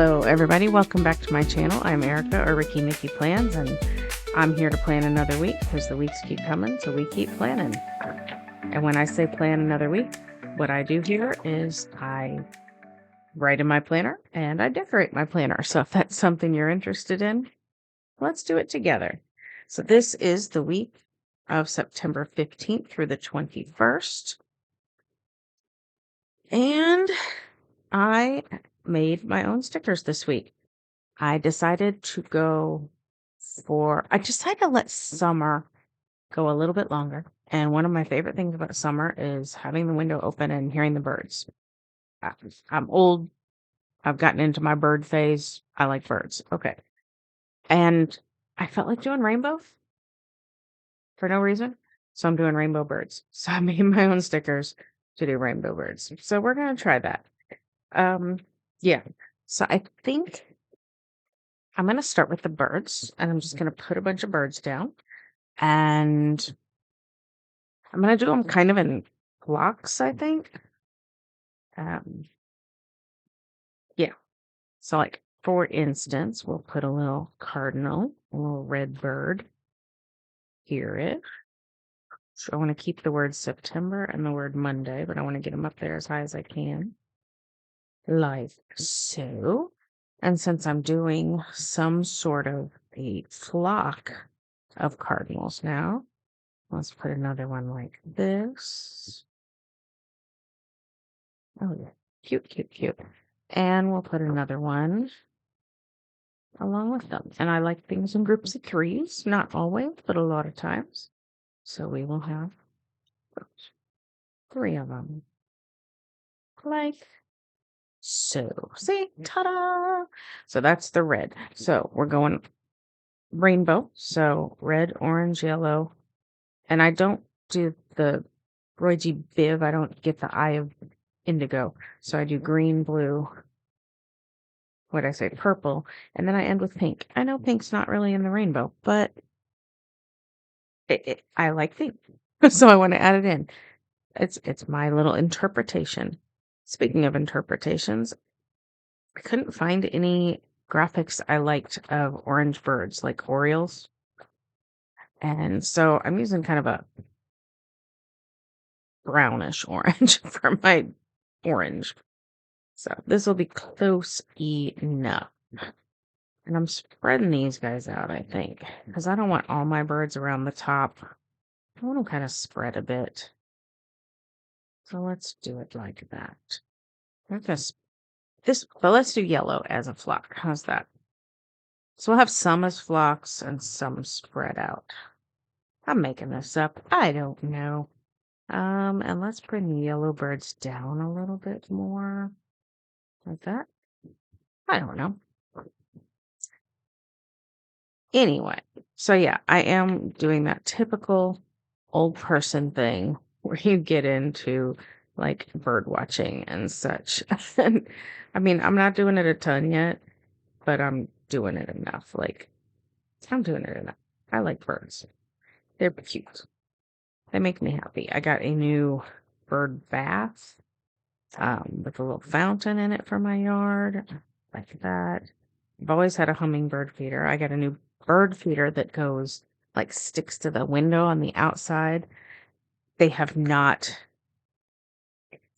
Hello, everybody. Welcome back to my channel. I'm Erica, or Ricky Mickey Plans, and I'm here to plan another week because the weeks keep coming, so we keep planning. And when I say plan another week, what I do here is I write in my planner and I decorate my planner. So if that's something you're interested in, let's do it together. So this is the week of September 15th through the 21st. And I made my own stickers this week. I decided to let summer go a little bit longer. And one of my favorite things about summer is having the window open and hearing the birds. I- I'm old. I've gotten into my bird phase. I like birds. Okay. And I felt like doing rainbow for no reason. So I'm doing rainbow birds. So I made my own stickers to do rainbow birds. So we're going to try that. Yeah. So I think I'm going to start with the birds, and I'm just going to put a bunch of birds down, and I'm going to do them kind of in blocks, I think. Um, yeah. So, like, for instance, we'll put a little cardinal, a little red bird here. So I want to keep the word September and the word Monday, but I want to get them up there as high as I can, like so. And since I'm doing some sort of a flock of cardinals now, let's put another one like this. Oh, yeah. Cute, cute, cute. And we'll put another one along with them. And I like things in groups of threes, not always, but a lot of times. So we will have three of them. Like so. See? Ta-da! So that's the red. So we're going rainbow. So red, orange, yellow. And I don't do the Roy G. Biv. I don't get the eye of indigo. So I do green, blue, what did I say, purple, and then I end with pink. I know pink's not really in the rainbow, but I like pink, so I want to add it in. It's my little interpretation. Speaking of interpretations, I couldn't find any graphics I liked of orange birds, like Orioles, and so I'm using kind of a brownish orange for my orange. So this will be close enough. And I'm spreading these guys out, I think, because I don't want all my birds around the top. I want them kind of spread a bit. So let's do it like that. But let's do yellow as a flock. How's that? So we'll have some as flocks and some spread out. I'm making this up. I don't know. And let's bring the yellow birds down a little bit more. Like that. I don't know. Anyway, so yeah, I am doing that typical old person thing where you get into like bird watching and such. And I mean, I'm not doing it a ton yet, but I'm doing it enough. Like, I'm doing it enough. I like birds. They're cute. They make me happy. I got a new bird bath with a little fountain in it for my yard, like that. I've always had a hummingbird feeder. I got a new bird feeder that goes like sticks to the window on the outside. They have not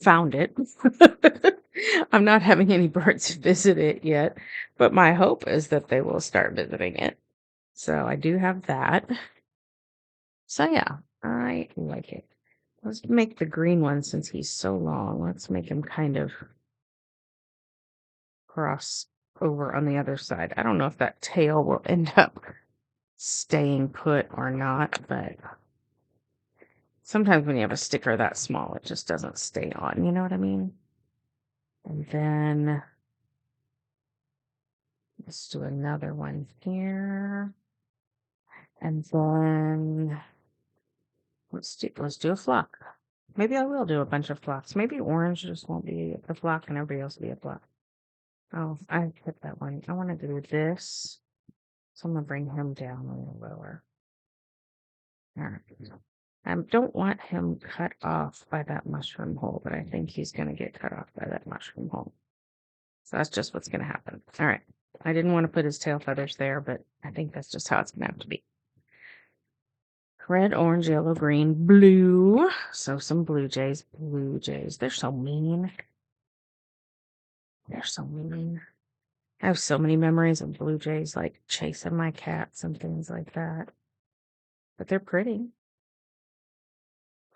found it. I'm not having any birds visit it yet, but my hope is that they will start visiting it. So I do have that. So yeah, I like it. Let's make the green one, since he's so long. Let's make him kind of cross over on the other side. I don't know if that tail will end up staying put or not, but sometimes when you have a sticker that small, it just doesn't stay on. You know what I mean? And then let's do another one here. And then let's do a flock. Maybe I will do a bunch of flocks. Maybe orange just won't be a flock and everybody else will be a flock. Oh, I hit that one. I want to do this. So I'm gonna bring him down a little lower. All right. I don't want him cut off by that mushroom hole, but I think he's gonna get cut off by that mushroom hole. So that's just what's going to happen. All right. I didn't want to put his tail feathers there, but I think that's just how it's going to have to be. Red, orange, yellow, green, blue. So some blue jays. Blue jays. They're so mean. They're so mean. I have so many memories of blue jays, like chasing my cats and things like that. But they're pretty.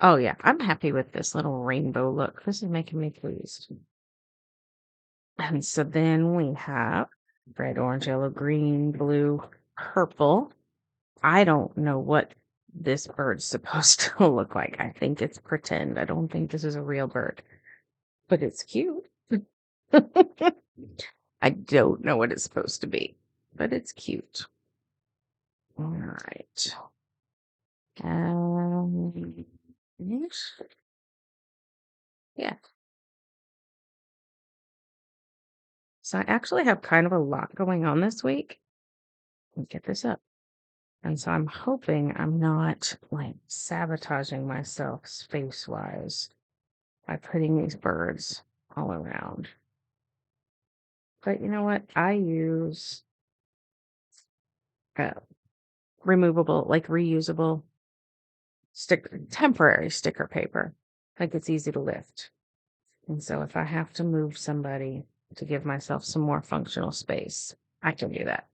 Oh, yeah. I'm happy with this little rainbow look. This is making me pleased. And so then we have red, orange, yellow, green, blue, purple. I don't know what this bird's supposed to look like. I think it's pretend. I don't think this is a real bird, but it's cute. I don't know what it's supposed to be, but it's cute. All right. Yeah. So I actually have kind of a lot going on this week. Let me get this up. And so I'm hoping I'm not like sabotaging myself space wise by putting these birds all around. But you know what? I use uh, removable, like reusable temporary sticker paper. Like it's easy to lift. And so if I have to move somebody to give myself some more functional space, I can do that.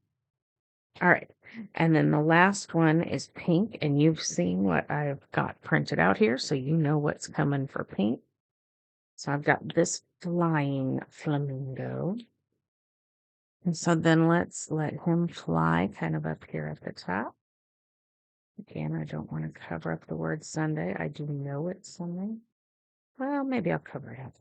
All right. And then the last one is pink. And you've seen what I've got printed out here. So you know what's coming for pink. So I've got this flying flamingo. And so then let's let him fly kind of up here at the top. Again, I don't want to cover up the word Sunday. I do know it's Sunday. Well, maybe I'll cover it up.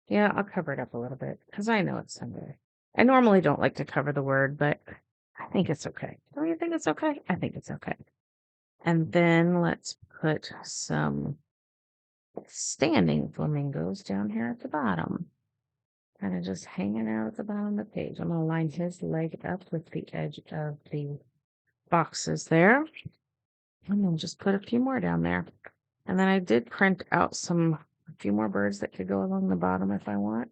Yeah, I'll cover it up a little bit because I know it's Sunday. I normally don't like to cover the word, but I think it's okay. Don't you think it's okay? I think it's okay. And then let's put some standing flamingos down here at the bottom. Kind of just hanging out at the bottom of the page. I'm going to line his leg up with the edge of the boxes there. And then just put a few more down there. And then I did print out a few more birds that could go along the bottom if I want.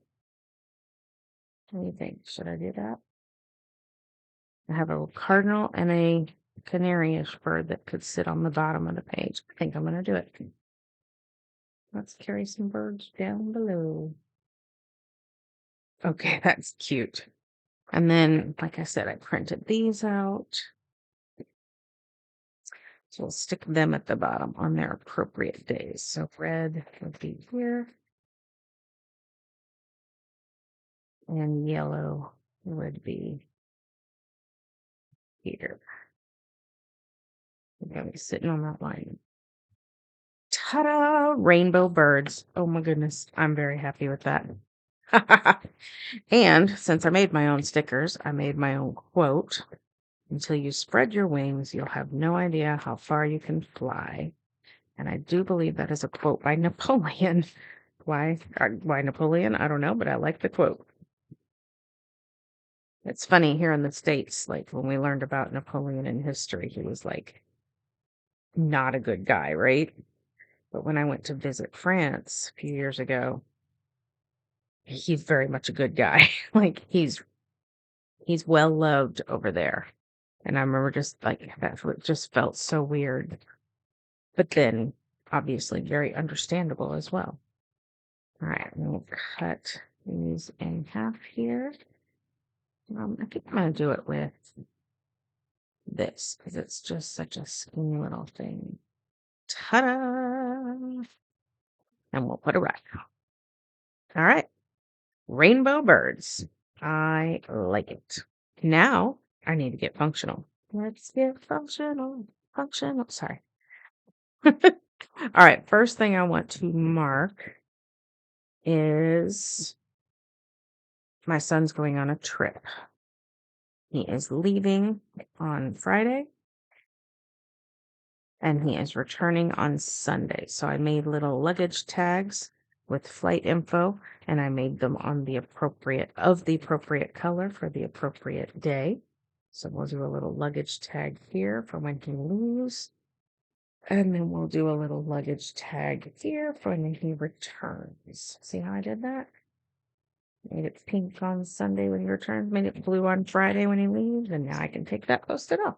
What do you think? Should I do that? I have a cardinal and a canary-ish bird that could sit on the bottom of the page. I think I'm going to do it. Let's carry some birds down below. Okay, that's cute. And then, like I said, I printed these out. So we'll stick them at the bottom on their appropriate days. So red would be here. And yellow would be here. We're going to be sitting on that line. Ta-da! Rainbow birds. Oh my goodness. I'm very happy with that. And since I made my own stickers, I made my own quote. Until you spread your wings, you'll have no idea how far you can fly. And I do believe that is a quote by Napoleon. Why Napoleon? I don't know, but I like the quote. It's funny here in the States, like when we learned about Napoleon in history, he was like not a good guy, right? But when I went to visit France a few years ago, he's very much a good guy. Like he's well loved over there. And I remember just like that just felt so weird. But then obviously very understandable as well. All right, we'll cut these in half here. I think I'm going to do it with this because it's just such a skinny little thing. Ta-da! And we'll put it right. All right. Rainbow birds. I like it. Now I need to get functional. Let's get functional. Functional. Sorry. All right. First thing I want to mark is my son's going on a trip. He is leaving on Friday and he is returning on Sunday. So I made little luggage tags with flight info and I made them on the appropriate color for the appropriate day. So we'll do a little luggage tag here for when he leaves. And then we'll do a little luggage tag here for when he returns. See how I did that? Made it pink on Sunday when he returns, made it blue on Friday when he leaves, and now I can take that post-it off.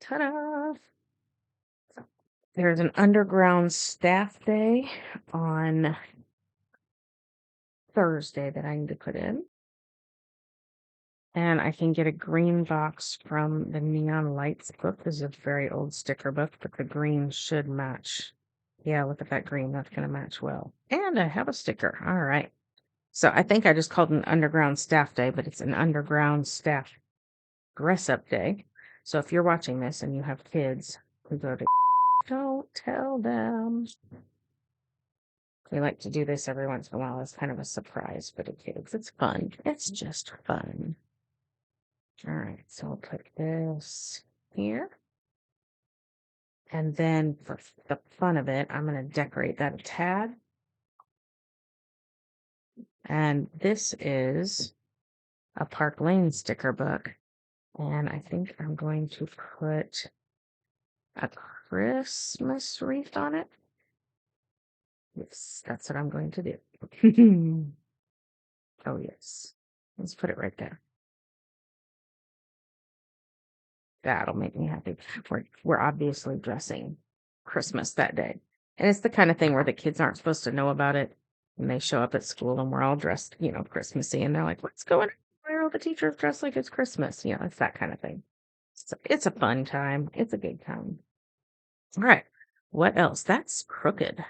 Ta-da! There's an underground staff day on Thursday that I need to put in. And I can get a green box from the Neon Lights book. This is a very old sticker book, but the green should match. Yeah, look at that green. That's going to match well. And I have a sticker. All right. So I think I just called it an underground staff day, but it's an underground staff dress up day. So if you're watching this and you have kids who go to, don't tell them. We like to do this every once in a while as kind of a surprise for the kids. It's fun. It's just fun. All right, so I'll put this here. And then for the fun of it, I'm going to decorate that a tad. And this is a Park Lane sticker book. And I think I'm going to put a Christmas wreath on it. Yes, that's what I'm going to do. Oh, yes. Let's put it right there. That'll make me happy. We're obviously dressing Christmas that day. And it's the kind of thing where the kids aren't supposed to know about it. And they show up at school and we're all dressed, Christmassy. And they're like, what's going on? Why are all the teachers dressed like it's Christmas? It's that kind of thing. It's a fun time. It's a good time. All right. What else? That's crooked.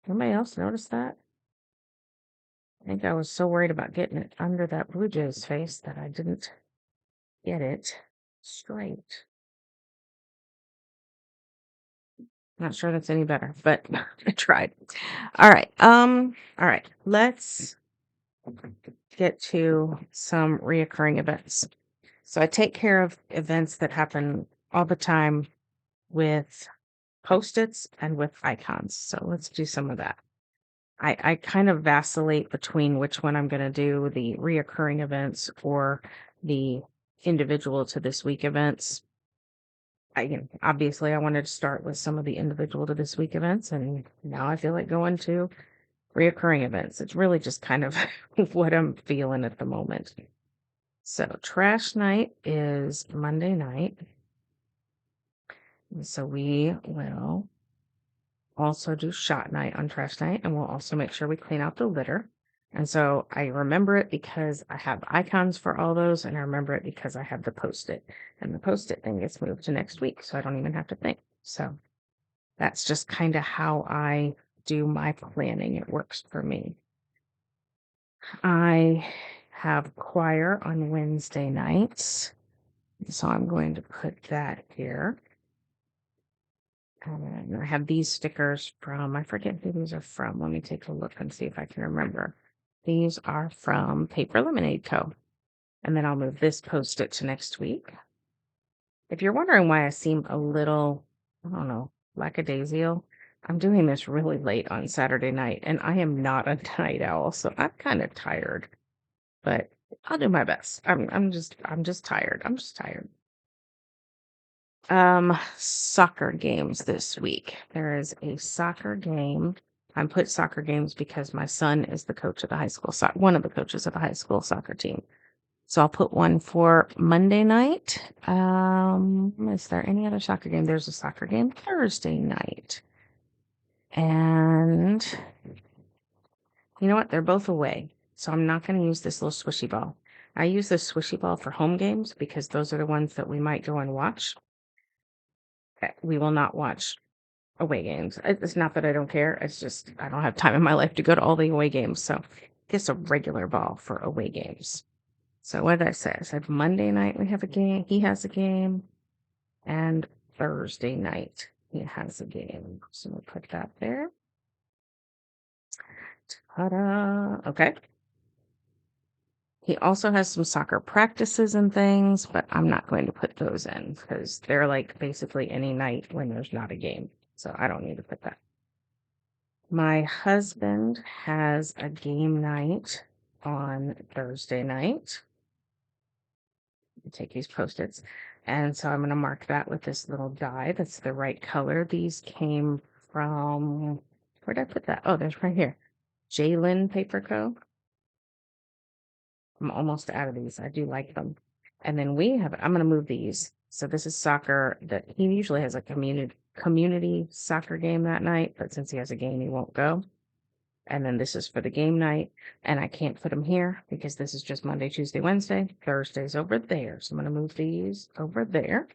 Anybody else notice that? I think I was so worried about getting it under that Blue Jay's face that I didn't get it straight. Not sure that's any better, but I tried. All right. All right. Let's get to some reoccurring events. So I take care of events that happen all the time with Post-its and with icons. So let's do some of that. I kind of vacillate between which one I'm going to do, the reoccurring events or the individual to this week events. Obviously I wanted to start with some of the individual to this week events, and now I feel like going to reoccurring events. It's really just kind of what I'm feeling at the moment. So trash night is Monday night. And so we will also do shot night on trash night, and we'll also make sure we clean out the litter. And so I remember it because I have icons for all those, and I remember it because I have the Post-it. And the Post-it thing gets moved to next week, so I don't even have to think. So that's just kind of how I do my planning. It works for me. I have choir on Wednesday nights, so I'm going to put that here. And I have these stickers from, I forget who these are from. Let me take a look and see if I can remember. These are from Paper Lemonade Co. And then I'll move this Post-it to next week. If you're wondering why I seem a little, I don't know, lackadaisical, I'm doing this really late on Saturday night, and I am not a night owl, so I'm kind of tired. But I'll do my best. I'm just tired. I'm just tired. Soccer games this week. There is a soccer game. I put soccer games because my son is the coach of the high school one of the coaches of the high school soccer team. So I'll put one for Monday night. Is there any other soccer game? There's a soccer game Thursday night. And you know what? They're both away. So I'm not going to use this little swishy ball. I use this swishy ball for home games because those are the ones that we might go and watch. We will not watch away games. It's not that I don't care. It's just I don't have time in my life to go to all the away games. So it's a regular ball for away games. So what did I say? I said Monday night we have a game. He has a game. And Thursday night he has a game. So we'll put that there. Ta-da. Okay. He also has some soccer practices and things, but I'm not going to put those in because they're like basically any night when there's not a game. So I don't need to put that. My husband has a game night on Thursday night. Take these Post-its. And so I'm going to mark that with this little die that's the right color. These came from, where did I put that? Oh, there's right here. Jalen Paper Co. I'm almost out of these. I do like them. And then I'm going to move these. So this is soccer that he usually has a community soccer game that night, but since he has a game, he won't go. And then this is for the game night. And I can't put them here because this is just Monday, Tuesday, Wednesday. Thursday's over there. So I'm going to move these over there.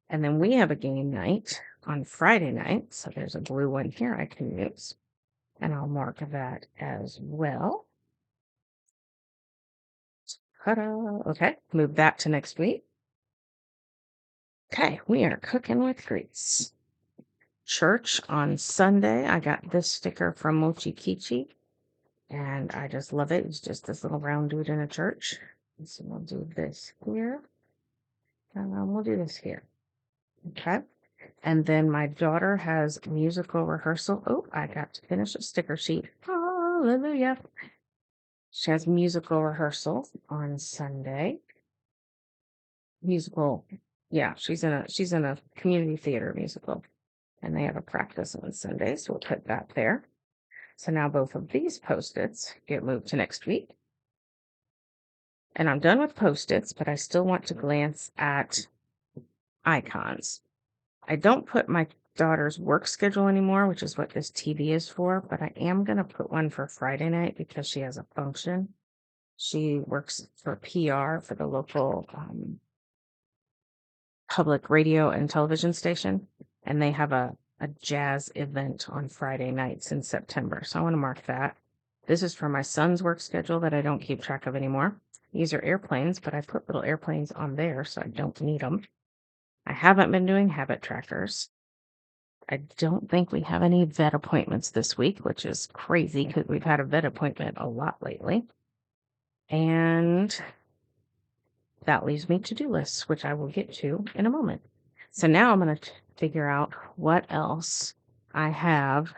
And then we have a game night on Friday night. So there's a blue one here I can use. And I'll mark that as well. Ta-da. Okay, move that to next week. Okay, we are cooking with grease. Church on Sunday. I got this sticker from Mochi Kichi. And I just love it. It's just this little round dude in a church. So we'll do this here. And we'll do this here. Okay. And then my daughter has musical rehearsal. Oh, I got to finish a sticker sheet. Hallelujah. She has musical rehearsal on Sunday. Musical. Yeah, she's in a community theater musical. And they have a practice on Sunday, so we'll put that there. So now both of these Post-its get moved to next week. And I'm done with Post-its, but I still want to glance at icons. I don't put my daughter's work schedule anymore, which is what this TV is for, but I am going to put one for Friday night because she has a function. She works for PR for the local public radio and television station, and they have a jazz event on Friday nights in September. So I want to mark that. This is for my son's work schedule that I don't keep track of anymore. These are airplanes, but I put little airplanes on there, so I don't need them. I haven't been doing habit trackers. I don't think we have any vet appointments this week, which is crazy because we've had a vet appointment a lot lately. And that leaves me to-do lists, which I will get to in a moment. So now I'm going to figure out what else I have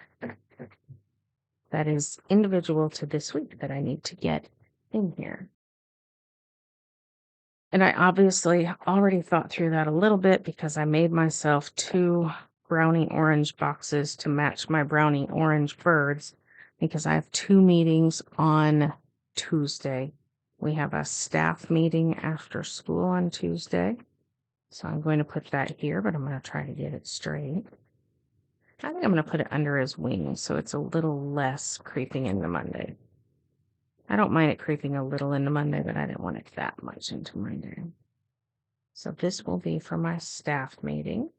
that is individual to this week that I need to get in here. And I obviously already thought through that a little bit because I made myself 2 brownie orange boxes to match my brownie orange birds because I have 2 meetings on Tuesday. We have a staff meeting after school on Tuesday. So I'm going to put that here, but I'm going to try to get it straight. I think I'm going to put it under his wing so it's a little less creeping into Monday. I don't mind it creeping a little into Monday, but I didn't want it that much into Monday. So this will be for my staff meeting,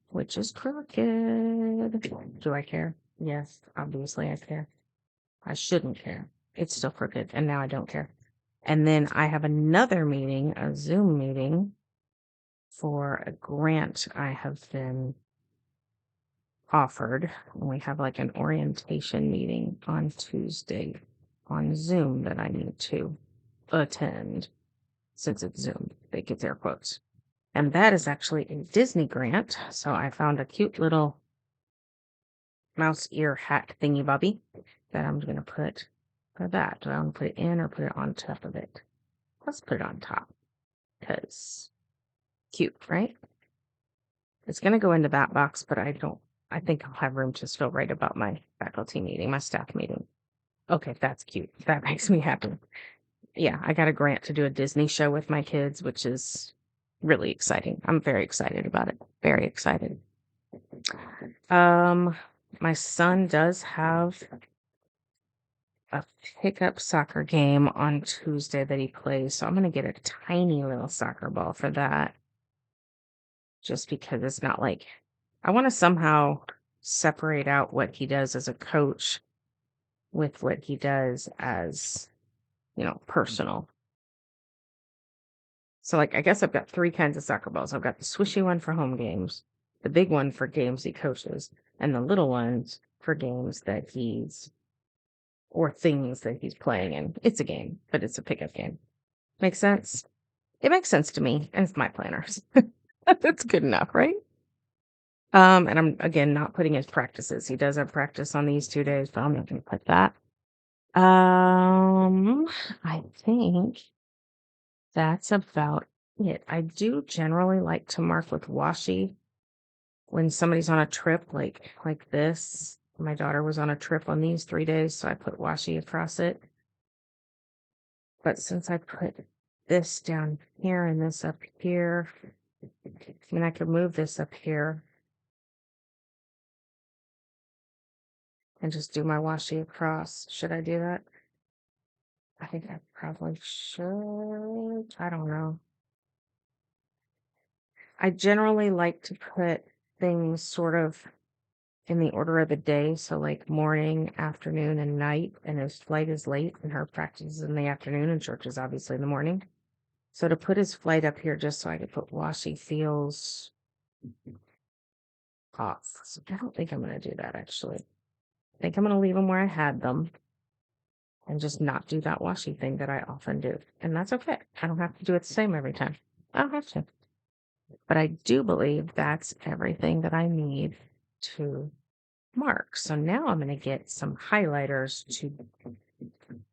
which is crooked. Do I care? Yes, obviously I care. I shouldn't care. It's still crooked, and now I don't care. And then I have another meeting, a Zoom meeting, for a grant I have been offered. We have like an orientation meeting on Tuesday on Zoom that I need to attend since it's Zoom. They get their quotes. And that is actually a Disney grant. So I found a cute little mouse ear hat thingy bobby that I'm going to put for that. Do I want to put it in or put it on top of it? Let's put it on top because cute, right? It's going to go into that box, but I think I'll have room to still write about my faculty meeting, my staff meeting. Okay, that's cute. That makes me happy. Yeah, I got a grant to do a Disney show with my kids, which is really exciting. I'm very excited about it. Very excited. My son does have a pickup soccer game on Tuesday that he plays, so I'm going to get a tiny little soccer ball for that. Just because it's not like I want to somehow separate out what he does as a coach with what he does as, personal. So, like, I guess I've got 3 kinds of soccer balls. I've got the swishy one for home games, the big one for games he coaches, and the little ones for games that or things that he's playing in. It's a game, but it's a pickup game. Make sense? It makes sense to me, and it's my planners. That's good enough, right? And I'm, again, not putting his practices. He does have practice on these 2 days, but I'm not going to put that. I think that's about it. I do generally like to mark with washi when somebody's on a trip like this. My daughter was on a trip on these 3 days, so I put washi across it. But since I put this down here and this up here, I mean, I could move this up here and just do my washi across. Should I do that? I think I probably should. I don't know. I generally like to put things sort of in the order of the day. So like morning, afternoon, and night. And his flight is late and her practice is in the afternoon and church is obviously in the morning. So to put his flight up here just so I could put washi feels off. So I don't think I'm going to do that actually. I think I'm going to leave them where I had them and just not do that washi thing that I often do. And that's okay. I don't have to do it the same every time. I don't have to. But I do believe that's everything that I need to mark. So now I'm going to get some highlighters to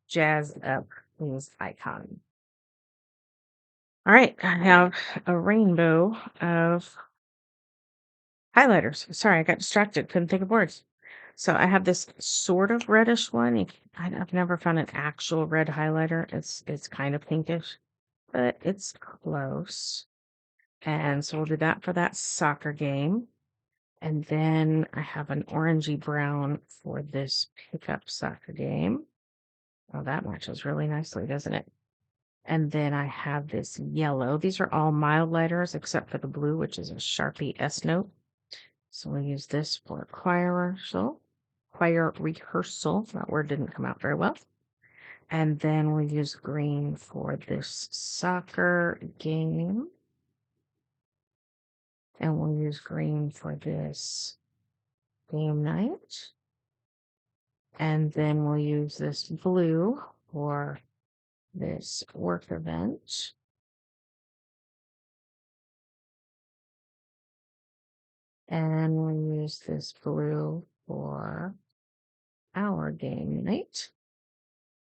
jazz up these icons. All right, I have a rainbow of highlighters. Sorry, I got distracted. Couldn't think of words. So I have this sort of reddish one. I've never found an actual red highlighter. It's kind of pinkish, but it's close. And so we'll do that for that soccer game. And then I have an orangey brown for this pickup soccer game. Oh, that matches really nicely, doesn't it? And then I have this yellow. These are all mild lighters except for the blue, which is a Sharpie S note. So we'll use this for choir rehearsal. That word didn't come out very well. And then we'll use green for this soccer game. And we'll use green for this game night. And then we'll use this blue for this work event. And we'll use this blue for our game night.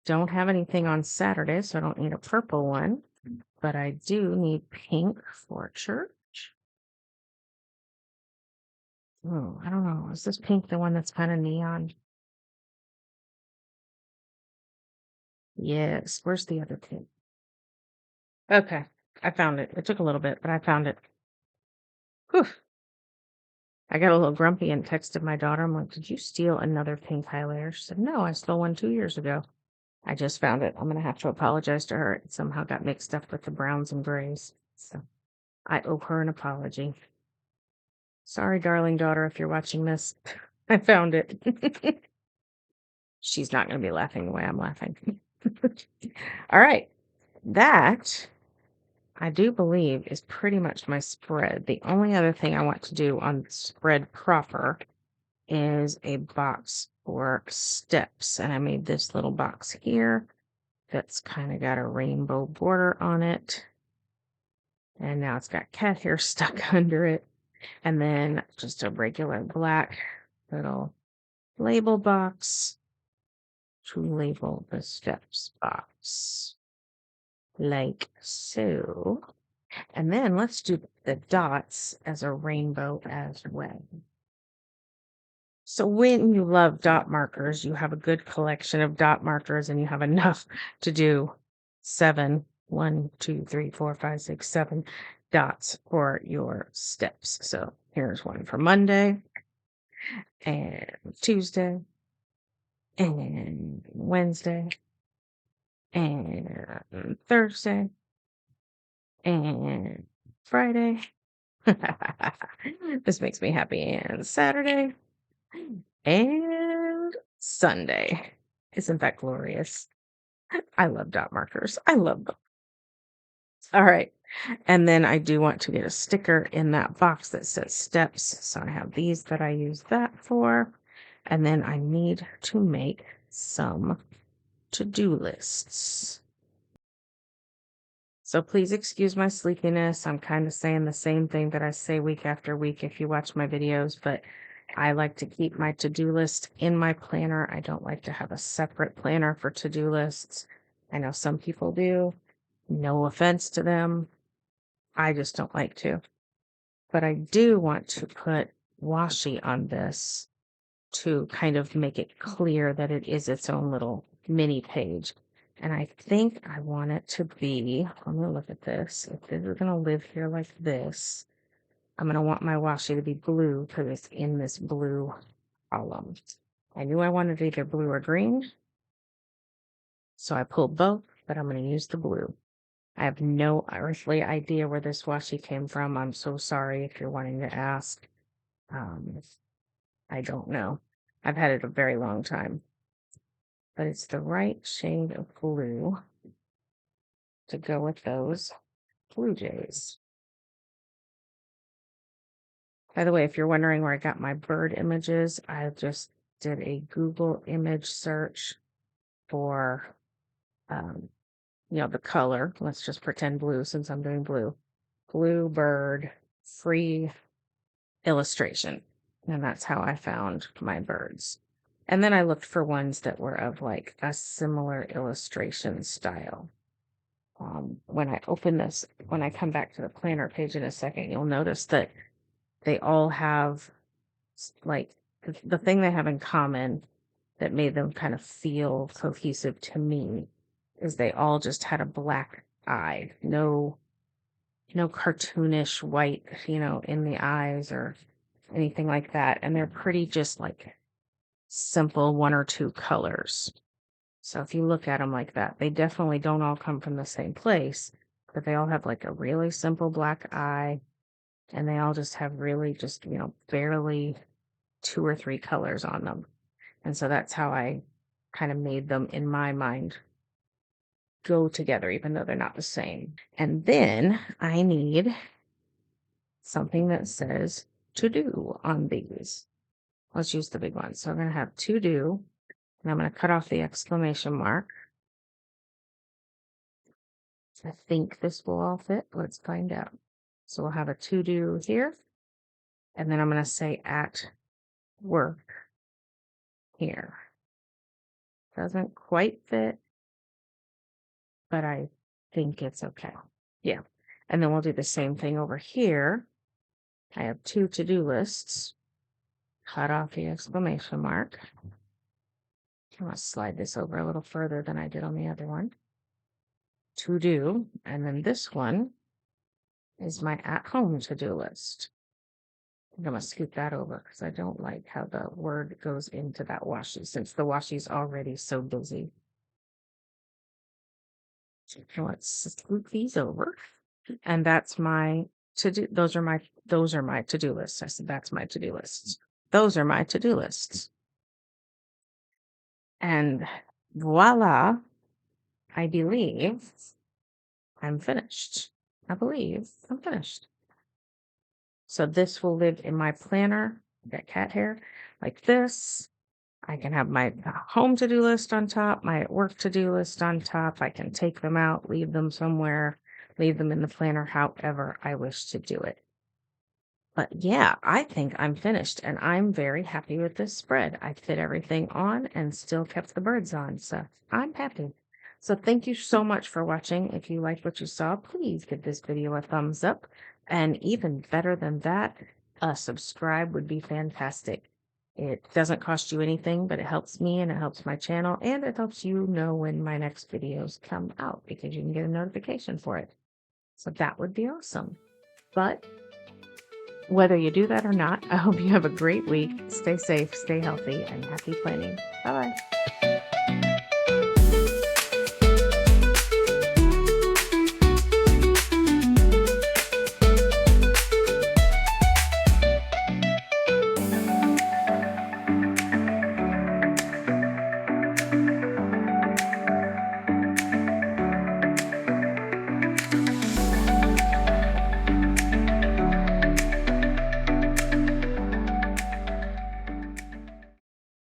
Don't have anything on Saturday, so I don't need a purple one, but I do need pink for church. Oh, I don't know. Is this pink the one that's kind of neon? Yes. Where's the other pink? Okay. I found it. It took a little bit, but I found it. Whew. I got a little grumpy and texted my daughter. I'm like, did you steal another pink highlighter? She said, no, I stole one 2 years ago. I just found it. I'm going to have to apologize to her. It somehow got mixed up with the browns and grays. So I owe her an apology. Sorry, darling daughter, if you're watching this. I found it. She's not going to be laughing the way I'm laughing. All right. That, I do believe, is pretty much my spread. The only other thing I want to do on spread proper is a box for steps. And I made this little box here that's kind of got a rainbow border on it. And now it's got cat hair stuck under it. And then just a regular black little label box to label the steps box. Like so. And then let's do the dots as a rainbow as well. So when you love dot markers, you have a good collection of dot markers and you have enough to do 7, 1, 2, 3, 4, 5, 6, 7 dots for your steps. So here's one for Monday and Tuesday and Wednesday and Thursday and Friday. This makes me happy. And Saturday and Sunday. Isn't that glorious? I love dot markers. I love them. All right. And then I do want to get a sticker in that box that says steps. So I have these that I use that for. And then I need to make some to-do lists. So please excuse my sleepiness. I'm kind of saying the same thing that I say week after week if you watch my videos, but I like to keep my to-do list in my planner. I don't like to have a separate planner for to-do lists. I know some people do. No offense to them. I just don't like to. But I do want to put washi on this to kind of make it clear that it is its own little mini page. And I think I want it to be, let me look at this. If this is going to live here like this, I'm going to want my washi to be blue because it's in this blue column. I knew I wanted either blue or green, so I pulled both, but I'm going to use the blue. I have no earthly idea where this washi came from. I'm so sorry if you're wanting to ask. I don't know. I've had it a very long time. But it's the right shade of blue to go with those blue jays. By the way, if you're wondering where I got my bird images, I just did a Google image search for, the color. Let's just pretend blue since I'm doing blue. Blue bird free illustration. And that's how I found my birds. And then I looked for ones that were of like a similar illustration style. When I open this, when I come back to the planner page in a second, you'll notice that they all have like the thing they have in common that made them kind of feel cohesive to me is they all just had a black eye, no cartoonish white, in the eyes or anything like that. And they're pretty just like simple one or two colors. So if you look at them like that, they definitely don't all come from the same place, but they all have like a really simple black eye, and they all just have really just, barely 2 or 3 colors on them. And so that's how I kind of made them in my mind go together, even though they're not the same. And then I need something that says to do on these. Let's use the big one. So I'm going to have to do, and I'm going to cut off the exclamation mark. I think this will all fit. Let's find out. So we'll have a to do here. And then I'm going to say at work here. Doesn't quite fit, but I think it's okay. Yeah. And then we'll do the same thing over here. I have 2 to-do lists. Cut off the exclamation mark. I'm going to slide this over a little further than I did on the other one. To do. And then this one is my at-home to-do list. I'm going to scoot that over because I don't like how the word goes into that washi since the washi's already so busy. So let's scoot these over. And that's my to-do. Those are my to-do lists. I said that's my to-do lists. Those are my to-do lists. And voila, I believe I'm finished. I believe I'm finished. So this will live in my planner. Got cat hair like this. I can have my home to-do list on top, my work to-do list on top. I can take them out, leave them somewhere, leave them in the planner, however I wish to do it. But yeah, I think I'm finished and I'm very happy with this spread. I fit everything on and still kept the birds on. So I'm happy. So thank you so much for watching. If you liked what you saw, please give this video a thumbs up. And even better than that, a subscribe would be fantastic. It doesn't cost you anything, but it helps me and it helps my channel and it helps you know when my next videos come out because you can get a notification for it. So that would be awesome. But whether you do that or not, I hope you have a great week. Stay safe, stay healthy, and happy planning. Bye-bye.